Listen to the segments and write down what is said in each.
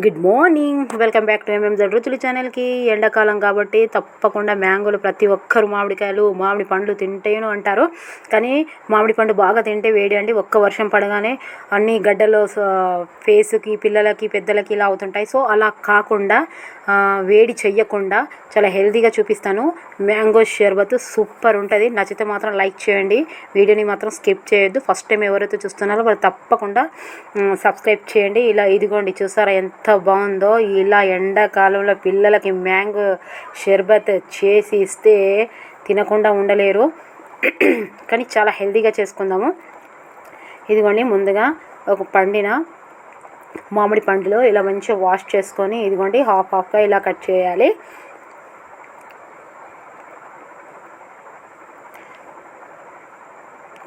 Good morning, welcome back to ఎంఎంజెడ్ రుచులు ఛానల్కి. ఎండాకాలం కాబట్టి తప్పకుండా మ్యాంగోలు ప్రతి ఒక్కరు మామిడికాయలు మామిడి పండ్లు తింటేను అంటారు. కానీ మామిడి పండు బాగా తింటే వేడి అండి. ఒక్క వర్షం పడగానే అన్ని గడ్డలో ఫేస్కి పిల్లలకి పెద్దలకి ఇలా అవుతుంటాయి. సో అలా కాకుండా వేడి చెయ్యకుండా చాలా హెల్తీగా చూపిస్తాను. మ్యాంగో షర్బత్ సూపర్ ఉంటుంది. నచ్చితే మాత్రం లైక్ చేయండి, వీడియోని మాత్రం స్కిప్ చేయొద్దు. ఫస్ట్ టైం ఎవరైతే చూస్తున్నారో వాళ్ళు తప్పకుండా సబ్స్క్రైబ్ చేయండి. ఇలా ఇదిగోండి, చూసారా ఎంత బాగుందో. ఇలా ఎండాకాలంలో పిల్లలకి మ్యాంగో షర్బత్ చేసి ఇస్తే తినకుండా ఉండలేరు. కానీ చాలా హెల్తీగా చేసుకుందాము. ఇదిగోండి, ముందుగా ఒక పండిన మామిడి పండులో ఇలా మంచిగా వాష్ చేసుకొని ఇదిగోండి హాఫ్గా ఇలా కట్ చేయాలి.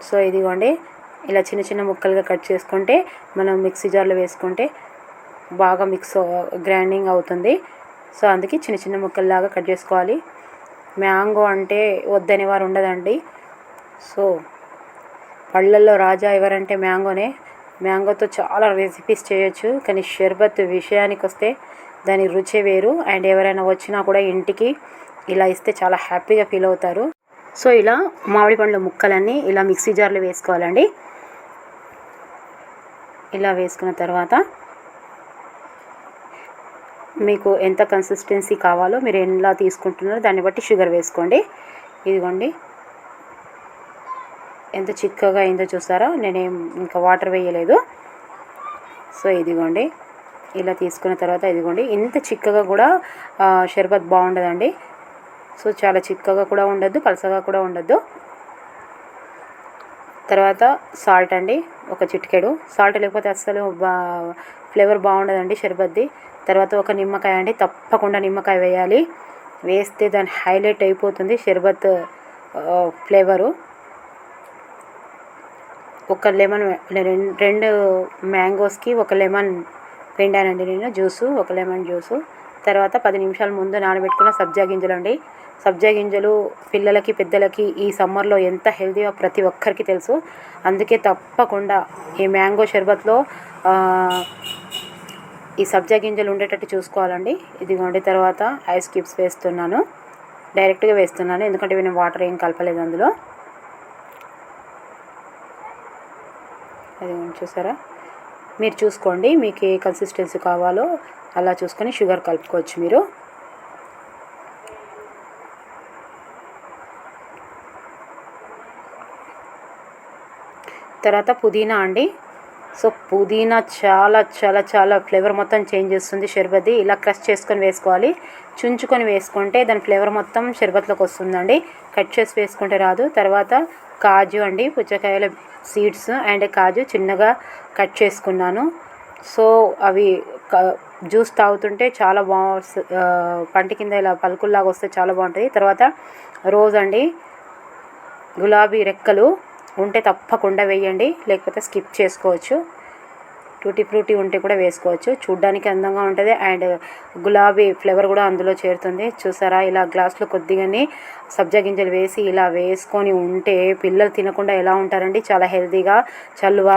సో ఇదిగోండి, ఇలా చిన్న చిన్న ముక్కలుగా కట్ చేసుకుంటే మనం మిక్సీ జార్లో వేసుకుంటే బాగా గ్రైండింగ్ అవుతుంది. సో అందుకే చిన్న చిన్న ముక్కల్లాగా కట్ చేసుకోవాలి. మ్యాంగో అంటే వద్దనే వారు ఉండదండి. సో పళ్ళల్లో రాజా ఎవరంటే మ్యాంగోనే. మ్యాంగోతో చాలా రెసిపీస్ చేయొచ్చు. కానీ షర్బత్ విషయానికి వస్తే దాని రుచే వేరు. అండ్ ఎవరైనా వచ్చినా కూడా ఇంటికి ఇలా ఇస్తే చాలా హ్యాపీగా ఫీల్ అవుతారు. సో ఇలా మామిడి పండ్ల ముక్కలన్నీ ఇలా మిక్సీ జార్లో వేసుకోవాలండి. ఇలా వేసుకున్న తర్వాత మీకు ఎంత కన్సిస్టెన్సీ కావాలో మీరు ఎలా తీసుకుంటున్నారో దాన్ని బట్టి షుగర్ వేసుకోండి. ఇదిగోండి ఎంత చిక్కగా అయిందో చూసారా. నేనేం ఇంకా వాటర్ వేయలేదు. సో ఇదిగోండి, ఇలా తీసుకున్న తర్వాత ఇదిగోండి, ఇంత చిక్కగా కూడా షర్బత్ బాగుండదండి. సో చాలా చిక్కగా కూడా ఉండద్దు, పలసగా కూడా ఉండద్దు. తర్వాత సాల్ట్ అండి, ఒక చిటికెడు. సాల్ట్ లేకపోతే అస్సలు ఫ్లేవర్ బాగుండదండి షర్బత్ది. తర్వాత ఒక నిమ్మకాయ అండి, తప్పకుండా నిమ్మకాయ వేయాలి. వేస్తే దాని హైలైట్ అయిపోతుంది షర్బత్ ఫ్లేవరు. ఒక లెమన్, రెండు మ్యాంగోస్కి ఒక లెమన్ పిండానండి నేను, జ్యూసు, ఒక లెమన్ జ్యూసు. తర్వాత 10 నిమిషాల ముందు నానబెట్టుకున్న సబ్జా గింజలు అండి. సబ్జా గింజలు పిల్లలకి పెద్దలకి ఈ సమ్మర్లో ఎంత హెల్తీగా ప్రతి ఒక్కరికి తెలుసు. అందుకే తప్పకుండా ఈ మ్యాంగో షర్బత్లో ఈ సబ్జా గింజలు ఉండేటట్టు చూసుకోవాలండి. ఇదిగోండి, తర్వాత ఐస్ క్యూబ్స్ వేస్తున్నాను, డైరెక్ట్గా వేస్తున్నాను, ఎందుకంటే నేను వాటర్ ఏం కలపలేదు అందులో. అది చూసారా, మీరు చూసుకోండి మీకు ఏ కన్సిస్టెన్సీ కావాలో అలా చూసుకొని షుగర్ కలుపుకోవచ్చు మీరు. తర్వాత పుదీనా అండి. సో పుదీనా చాలా చాలా చాలా ఫ్లేవర్ మొత్తం చేంజ్ చేస్తుంది షర్బత్ది. ఇలా క్రష్ చేసుకొని వేసుకోవాలి. చుంచుకొని వేసుకుంటే దాని ఫ్లేవర్ మొత్తం షర్బత్లోకి వస్తుందండి. కట్ చేసి వేసుకుంటే రాదు. తర్వాత కాజు అండి, పుచ్చకాయల సీడ్స్ అండ్ కాజు చిన్నగా కట్ చేసుకున్నాను. సో అవి జ్యూస్ తాగుతుంటే చాలా పంటి కింద ఇలా పలుకుల్లాగా వస్తే చాలా బాగుంటుంది. తర్వాత రోజ్ అండి, గులాబీ రెక్కలు ఉంటే తప్పకుండా వేయండి, లేకపోతే స్కిప్ చేసుకోవచ్చు. టూటీ ఫ్రూటీ ఉంటే కూడా వేసుకోవచ్చు, చూడ్డానికి అందంగా ఉంటుంది. అండ్ గులాబీ ఫ్లేవర్ కూడా అందులో చేరుతుంది. చూసారా, ఇలా గ్లాస్లో కొద్దిగానే సబ్జా గింజలు వేసి ఇలా వేసుకొని ఉంటే పిల్లలు తినకుండా ఎలా ఉంటారండి. చాలా హెల్తీగా చలువ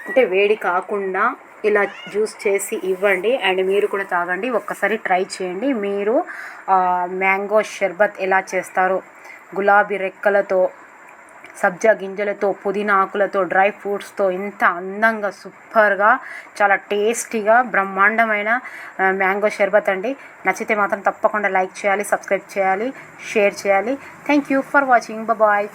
అంటే వేడి కాకుండా ఇలా జ్యూస్ చేసి ఇవ్వండి. అండ్ మీరు కూడా తాగండి, ఒక్కసారి ట్రై చేయండి. మీరు మ్యాంగో షర్బత్ ఎలా చేస్తారో, గులాబీ రెక్కలతో, సబ్జా గింజలతో, పుదీనా ఆకులతో, డ్రై ఫ్రూట్స్తో ఇంత అందంగా సూపర్గా చాలా టేస్టీగా బ్రహ్మాండమైన మ్యాంగో షర్బత్ అండి. నచ్చితే మాత్రం తప్పకుండా లైక్ చేయాలి, సబ్స్క్రైబ్ చేయాలి, షేర్ చేయాలి. Thank you for watching. Bye.